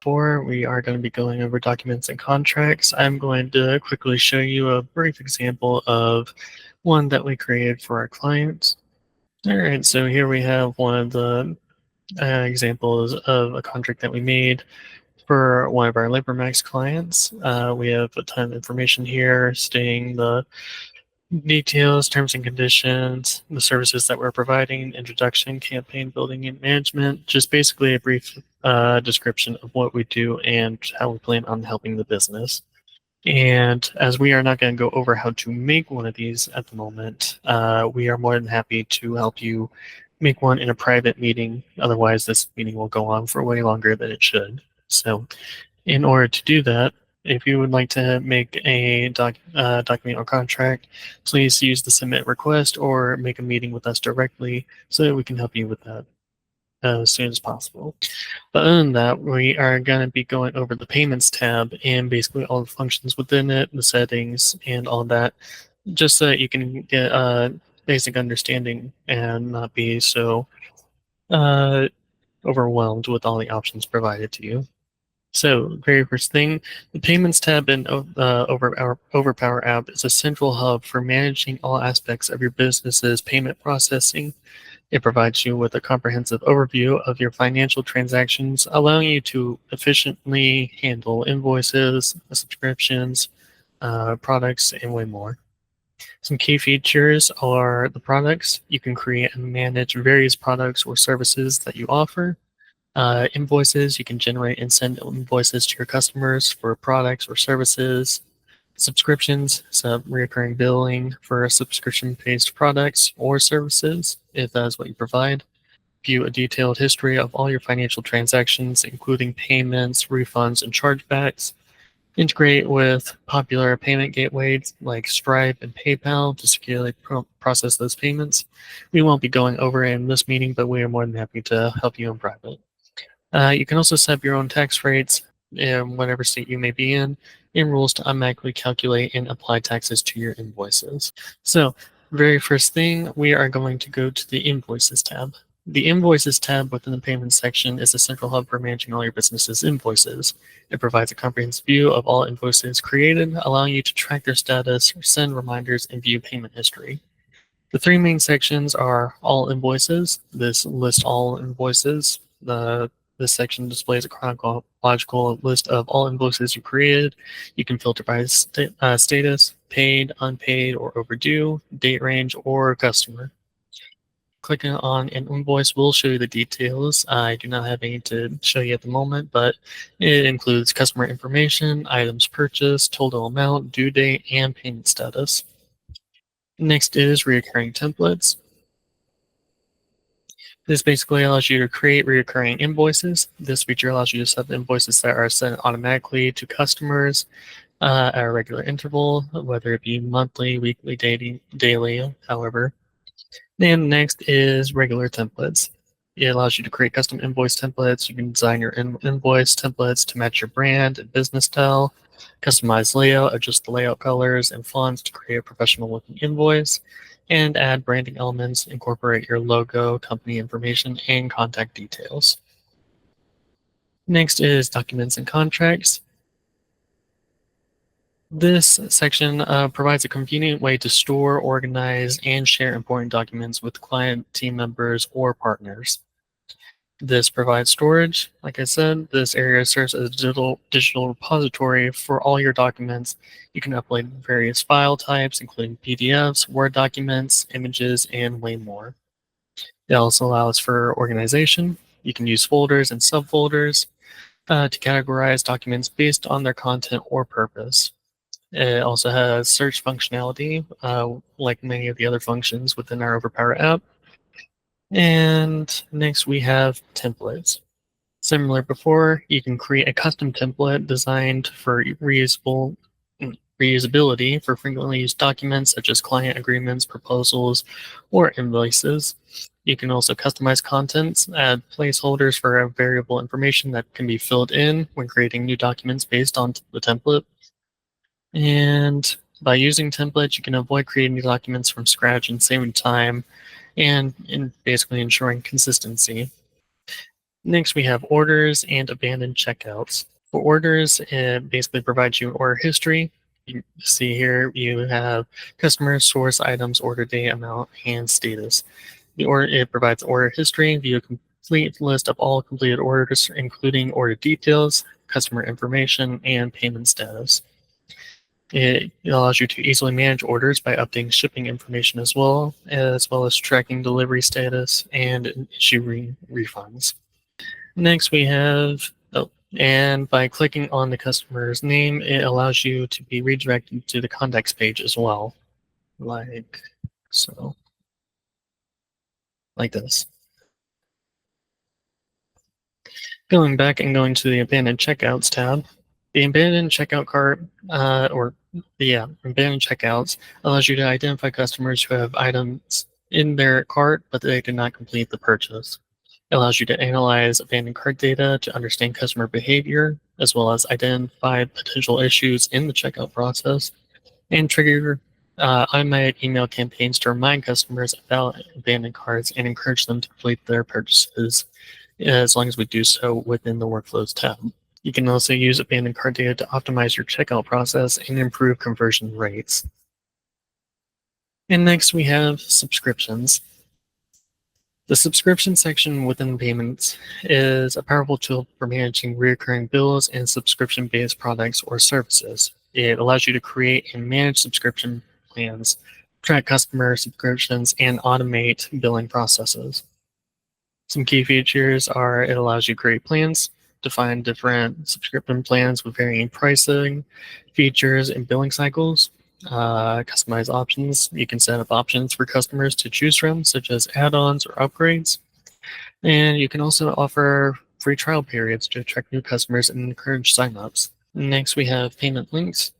Before we are going to be going over documents and contracts, I'm going to quickly show you a brief example of one that we created for our clients. All right, so here we have one of the examples of a contract that we made for one of our LaborMax clients. We have a ton of information here stating the details, terms and conditions, the services that we're providing, introduction, campaign building, and management. Just basically a brief description of what we do and how we plan on helping the business. And as we are not going to go over how to make one of these at the moment, we are more than happy to help you make one in a private meeting. Otherwise, this meeting will go on for way longer than it should. So in order to do that, if you would like to make a document or contract, please use the submit request or make a meeting with us directly so that we can help you with that as soon as possible. But other than that, we are going to be going over the payments tab and basically all the functions within it, the settings, and all that, just so that you can get a basic understanding and not be so uh, overwhelmed with all the options provided to you. So, very first thing, the Payments tab in OverPower app is a central hub for managing all aspects of your business's payment processing. It provides you with a comprehensive overview of your financial transactions, allowing you to efficiently handle invoices, subscriptions, products, and way more. Some key features are the products. You can create and manage various products or services that you offer. Invoices, you can generate and send invoices to your customers for products or services. Subscriptions, so recurring billing for subscription-based products or services, if that is what you provide. View a detailed history of all your financial transactions, including payments, refunds, and chargebacks. Integrate with popular payment gateways like Stripe and PayPal to securely process those payments. We won't be going over it in this meeting, but we are more than happy to help you in private. You can also set up your own tax rates in whatever state you may be in, and rules to automatically calculate and apply taxes to your invoices. So, very first thing, we are going to go to the Invoices tab. The Invoices tab within the Payments section is a central hub for managing all your business's invoices. It provides a comprehensive view of all invoices created, allowing you to track their status, send reminders, and view payment history. The three main sections are All Invoices. This lists all invoices. This section displays a chronological list of all invoices you created. You can filter by status, paid, unpaid, or overdue, date range, or customer. Clicking on an invoice will show you the details. I do not have any to show you at the moment, but it includes customer information, items purchased, total amount, due date, and payment status. Next is recurring templates. This basically allows you to create recurring invoices. This feature allows you to set invoices that are sent automatically to customers at a regular interval, whether it be monthly, weekly, daily, however. And next is regular templates. It allows you to create custom invoice templates. You can design your invoice templates to match your brand and business style, customize layout, adjust the layout colors and fonts to create a professional looking invoice, and add branding elements, incorporate your logo, company information, and contact details. Next is documents and contracts. This section provides a convenient way to store, organize, and share important documents with client, team members, or partners. This provides storage. Like I said, this area serves as a digital repository for all your documents. You can upload various file types, including PDFs, Word documents, images, and way more. It also allows for organization. You can use folders and subfolders to categorize documents based on their content or purpose. It also has search functionality, like many of the other functions within our OverPower app. And next we have templates. Similar before, you can create a custom template designed for reusability for frequently used documents such as client agreements, proposals, or invoices. You can also customize contents, add placeholders for variable information that can be filled in when creating new documents based on the template. And by using templates, you can avoid creating new documents from scratch and saving time and basically ensuring consistency. Next, we have orders and abandoned checkouts. For orders, it basically provides you an order history. You see here you have customer, source, items, order date, amount, and status. It provides order history, view a complete list of all completed orders, including order details, customer information, and payment status. It allows you to easily manage orders by updating shipping information as well as tracking delivery status and issuing refunds. Next, we have, and by clicking on the customer's name, it allows you to be redirected to the contacts page as well, like so, like this. Going back and going to the abandoned checkouts tab, the abandoned checkout cart, abandoned checkouts allows you to identify customers who have items in their cart, but they did not complete the purchase. It allows you to analyze abandoned cart data to understand customer behavior, as well as identify potential issues in the checkout process, and trigger automated email campaigns to remind customers about abandoned carts and encourage them to complete their purchases, as long as we do so within the Workflows tab. You can also use abandoned cart data to optimize your checkout process and improve conversion rates. And next we have subscriptions. The subscription section within payments is a powerful tool for managing recurring bills and subscription-based products or services. It allows you to create and manage subscription plans, track customer subscriptions, and automate billing processes. Some key features are it allows you to create plans, define different subscription plans with varying pricing, features, and billing cycles. Customize options. You can set up options for customers to choose from, such as add-ons or upgrades. And you can also offer free trial periods to attract new customers and encourage signups. Next, we have payment links.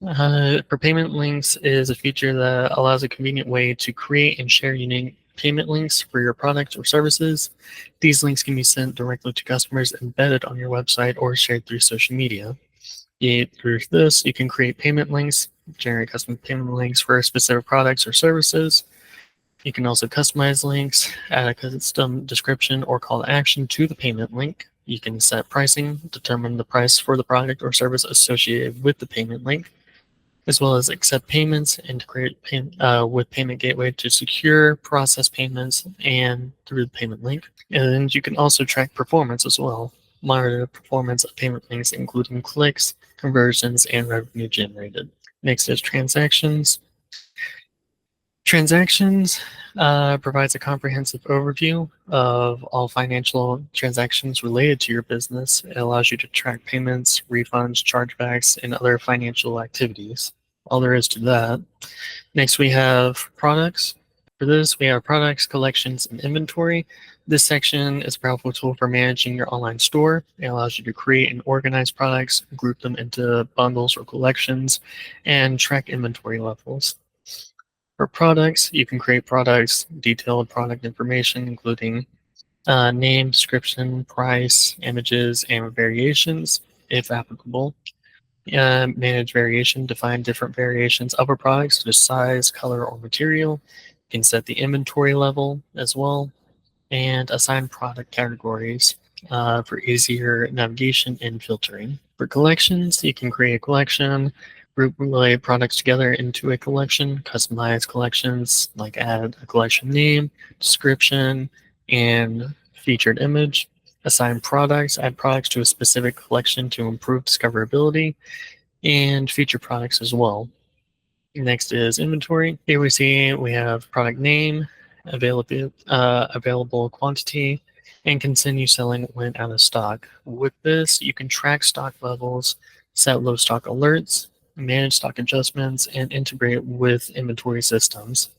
For payment links is a feature that allows a convenient way to create and share unique payment links for your products or services. These links can be sent directly to customers embedded on your website or shared through social media. Through this, you can create payment links, generate custom payment links for specific products or services. You can also customize links, add a custom description or call to action to the payment link. You can set pricing, determine the price for the product or service associated with the payment link, as well as accept payments, integrate with Payment Gateway to secure, process payments, and through the payment link. And you can also track performance as well. Monitor the performance of payment links, including clicks, conversions, and revenue generated. Next is transactions. Transactions provides a comprehensive overview of all financial transactions related to your business. It allows you to track payments, refunds, chargebacks, and other financial activities. All there is to that. Next, we have products. For this, we have products, collections, and inventory. This section is a powerful tool for managing your online store. It allows you to create and organize products, group them into bundles or collections, and track inventory levels. For products, you can create products, detailed product information, including name, description, price, images, and variations, if applicable. Manage variation, define different variations of a product, such as size, color, or material. You can set the inventory level as well, and assign product categories for easier navigation and filtering. For collections, you can create a collection, group related products together into a collection, customize collections, like add a collection name, description, and featured image. Assign products, add products to a specific collection to improve discoverability, and feature products as well. Next is inventory. Here we see we have product name, available quantity, and continue selling when out of stock. With this, you can track stock levels, set low stock alerts, manage stock adjustments, and integrate with inventory systems.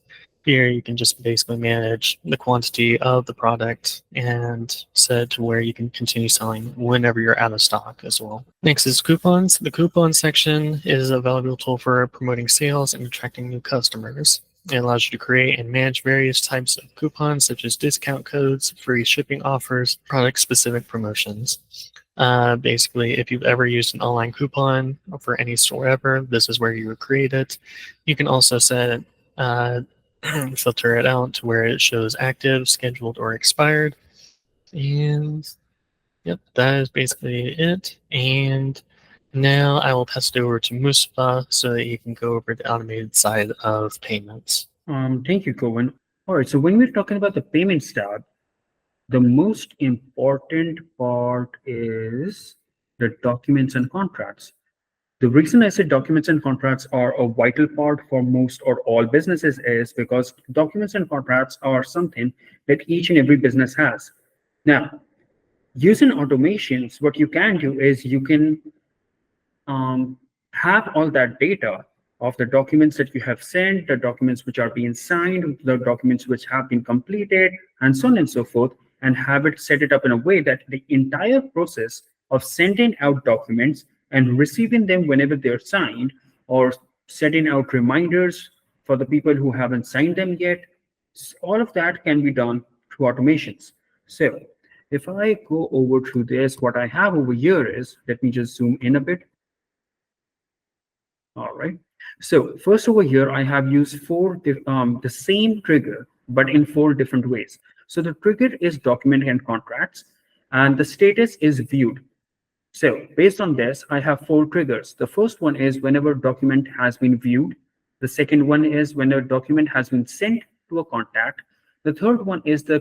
Here, you can just basically manage the quantity of the product and set to where you can continue selling whenever you're out of stock as well. Next is coupons. The coupon section is a valuable tool for promoting sales and attracting new customers. It allows you to create and manage various types of coupons, such as discount codes, free shipping offers, product-specific promotions. Basically, if you've ever used an online coupon for any store ever, this is where you would create it. You can also set filter it out to where it shows active, scheduled, or expired. And Yep, that is basically it. And now I will pass it over to Mustafa so that he can go over the automated side of payments. Thank you, Cohen. All right, so when we're talking about the payments tab, the most important part is the documents and contracts. The reason I say documents and contracts are a vital part for most or all businesses is because documents and contracts are something that each and every business has. Now, using automations, what you can do is you can um, have all that data of the documents that you have sent, the documents which are being signed, the documents which have been completed, and so on and so forth, and have it set it up in a way that the entire process of sending out documents and receiving them whenever they're signed, or setting out reminders for the people who haven't signed them yet, all of that can be done through automations. So if I go over to this, what I have over here is, let me just zoom in a bit. All right. So first over here, I have used the same trigger, but in four different ways. So the trigger is document and contracts, and the status is viewed. So based on this, I have four triggers. The first one is whenever document has been viewed. The second one is when a document has been sent to a contact. The third one is the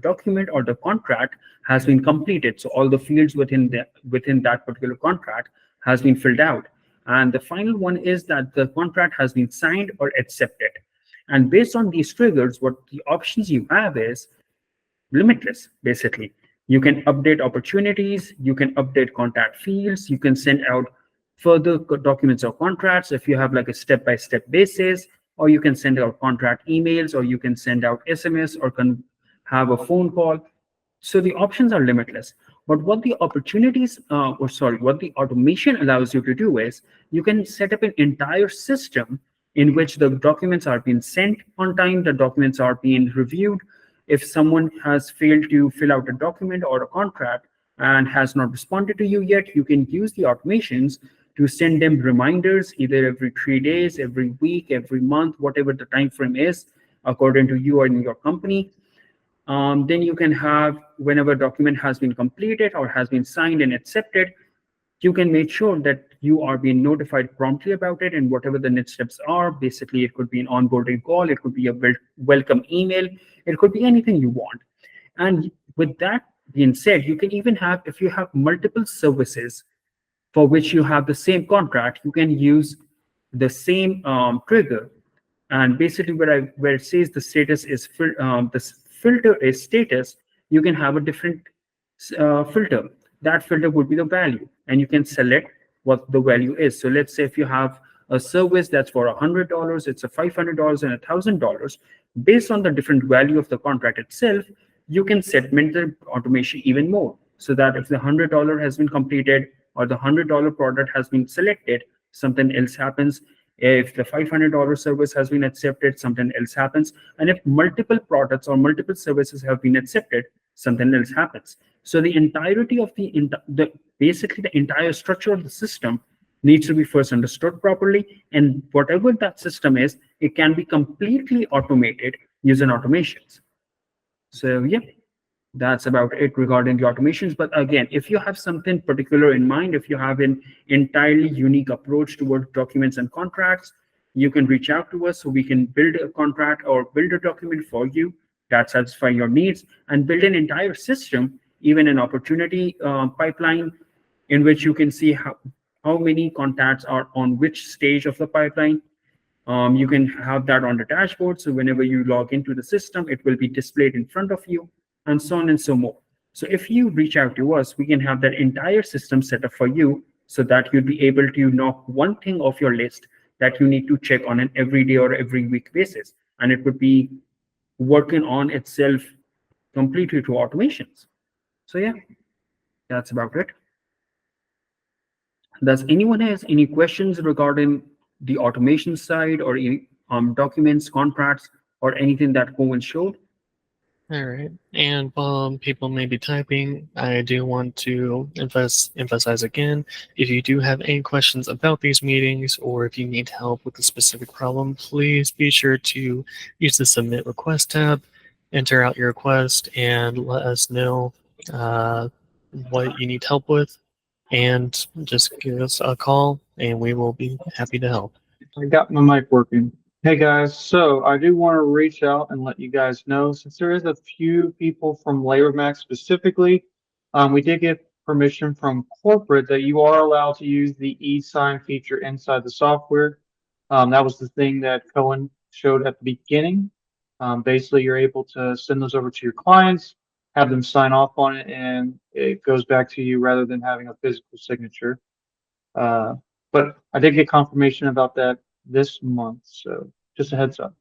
document or the contract has been completed. So all the fields within that particular contract has been filled out. And the final one is that the contract has been signed or accepted. And based on these triggers, what the options you have is limitless, basically. You can update opportunities, you can update contact fields, you can send out further documents or contracts if you have like a step-by-step basis, or you can send out contract emails, or you can send out SMS, or can have a phone call. So the options are limitless. But what the what the automation allows you to do is you can set up an entire system in which the documents are being sent on time, the documents are being reviewed. If someone has failed to fill out a document or a contract and has not responded to you yet, you can use the automations to send them reminders either every 3 days, every week, every month, whatever the time frame is, according to you and your company. Then you can have whenever document has been completed or has been signed and accepted, you can make sure that you are being notified promptly about it and whatever the next steps are. Basically, it could be an onboarding call, it could be a welcome email, it could be anything you want. And with that being said, you can even have, if you have multiple services for which you have the same contract, you can use the same trigger. And basically, where it says the status is this filter is status, you can have a different filter. That filter would be the value, and you can select what the value is. So let's say if you have a service that's for $100, it's a $500 and $1,000. Based on the different value of the contract itself, you can segment the automation even more, so that if the $100 has been completed or the $100 product has been selected, something else happens. If the $500 service has been accepted, something else happens. And if multiple products or multiple services have been accepted, something else happens. So the entirety of basically the entire structure of the system needs to be first understood properly. And whatever that system is, it can be completely automated using automations. So yeah, that's about it regarding the automations. But again, if you have something particular in mind, if you have an entirely unique approach towards documents and contracts, you can reach out to us so we can build a contract or build a document for you that satisfy your needs and build an entire system, even an opportunity pipeline in which you can see how many contacts are on which stage of the pipeline. You can have that on the dashboard. So whenever you log into the system, it will be displayed in front of you, and so on and so more. So if you reach out to us, we can have that entire system set up for you so that you'll be able to knock one thing off your list that you need to check on an everyday or every week basis. And it would be working on itself completely through automations. So yeah, that's about it. Does anyone has any questions regarding the automation side or any documents, contracts, or anything that Cohen showed? All right. And while people may be typing, I do want to emphasize again, if you do have any questions about these meetings or if you need help with a specific problem, please be sure to use the Submit Request tab, enter out your request, and let us know. uh, what you need help with, and just give us a call and we will be happy to help. I got my mic working. Hey guys, so I do want to reach out and let you guys know, since there is a few people from LaborMax specifically, we did get permission from corporate that you are allowed to use the e-sign feature inside the software. That was the thing that Cohen showed at the beginning. Basically, you're able to send those over to your clients, have them sign off on it, and it goes back to you rather than having a physical signature. Uh, but I did get confirmation about that this month, so just a heads up.